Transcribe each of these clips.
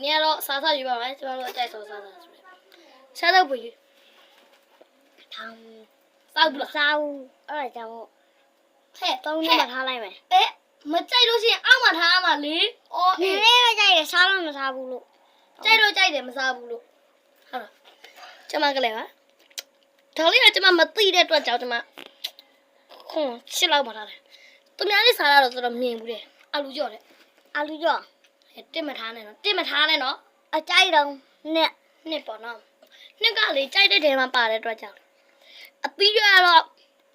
你要说啥啥鱼吧，完，就说再说啥啥鱼。啥都不鱼。汤စားဘူးလား စားဘူးအဲ့ဒါကြောင့် ဟဲ့ 3နှစ်မှထားလိုက်မယ် မကြိုက်လို့ရှိရင်အောက်မှာထားမှာလေအော် နည်းနည်းပဲကြိုက်တယ်စားတော့မစားဘူးလို့ ကြိုက်တော့ကြိုက်တယ်မစားဘူးလို့ဟုတ်လားကျမကလည်းပါဒါလေးကကျမမသိတဲ့အတွက်ကြောင့်ကျမရှစ်လောက်မှထားတယ်သူများလေးစားရတော့တော်တော်မြင်ဘူးတဲ့အာလူကြော့တဲ့ အာလူကြော့ တစ်မထားနဲ့နော်တစ်မထားနဲ့နော် အကြိုက်တော့နဲ့ နှစ်ပေါ့နော်နှစ်ကလေကြိုက်တဲ့တဲမှာပါတဲ့အတွက်ကြောင့်အပီးရတော့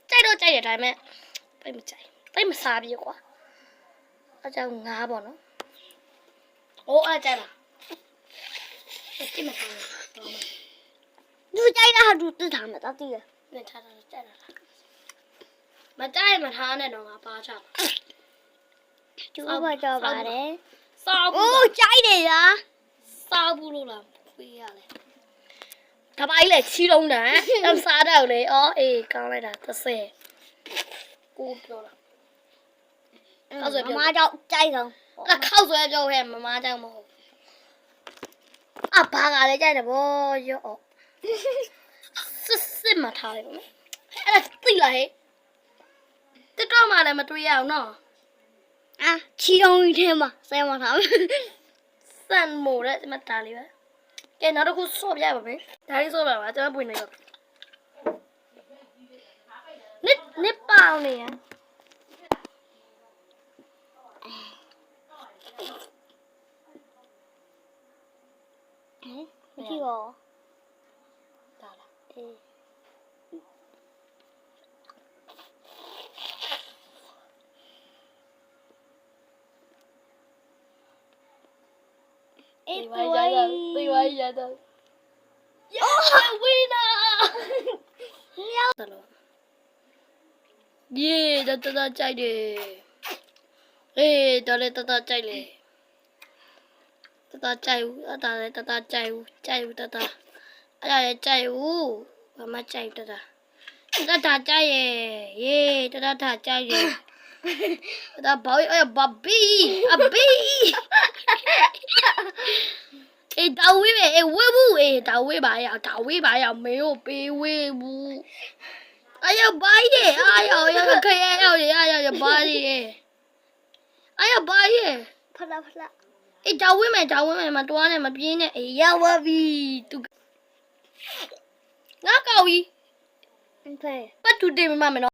ကြိုက်တော့ကြိုက်တယ်ဒါပေမဲ့တိတ်မကြိုက်တိတ်မစားပြေကွာအကြောင်းငါးပေါ့နော်ဟိုအားကြိုက်လားတစ်မထားနဲ့ သူကြိုက်တာဟာသူသိထားမှာတတိယ နဲ့ထားတာကြိုက်တာမကြိုက်မထားနဲ့တော့ငါပါချပါ ကျူဘာကြောက်ပါတယ် စားဘူး အိုးကြိုက်တယ်ရာ စားဘူးလို့လားခွေးရလဲဒါပါကြီးလေချီးလုံးတယ်အစားတော့လေအော်အေးကောင်းလိုက်တာ30ကိုပြောလား မမကြောက်ကြိုက်တော့ အဲ့ခောက်ဆွဲပြောဟဲ့မမကြောင့်မဟုတ်အဘာကလည်းကြိုက်တယ်ဗောရော့စစ်မထားလိုက်ဘူးနော်အဲ့ဒါသိလားဟဲ့တက်တော့မှလည်းမတွေ့ရအောင်နော် အာချီတုံးကြီးထဲမှာဆဲမထား စံမို့တဲ့ဒီမှာဒါလေးပဲကဲနောက်တစ်ခုဆော့ပြပါမယ်ဒါလေးဆော့ပါပါကျွန်တော်ပွင့်နေရောနစ်ပေါင်းနေရ ကြည့်ရော ဒါလား အေးအေး ဝိုင်းရတာပြေးဝိုင်းရတာဝိနာမြောက်တယ်လို့ယေတတကြိုက်တယ်အေးတော်လေတတကြိုက်လေတတကြိုက်ဦးအဲ့ဒါလည်းတတကြိုက်ဦးကြိုက်ဦးတတအဲ့ဒါလည်းကြိုက်ဦးဘာမှကြိုက်တတကြိုက်ရဲ့ယေတတကြိုက်ရဲ့ဒါဘောင်းအဲ့ဘဘီအဘီအေးဒါဝေးပဲအေးဝေးဘူးအေးဒါဝေးပါရဒါဝေးပါရမေကိုပေးဝေးဘူး哎呀，爸耶！哎呀，呀，可以呀，呀，爸耶！哎呀，爸耶！ ဖလားဖလား 哎，找位没嘛，多呢嘛，边呢？哎呀，我比都，我高一， အဖေ 不都对嘛没喏。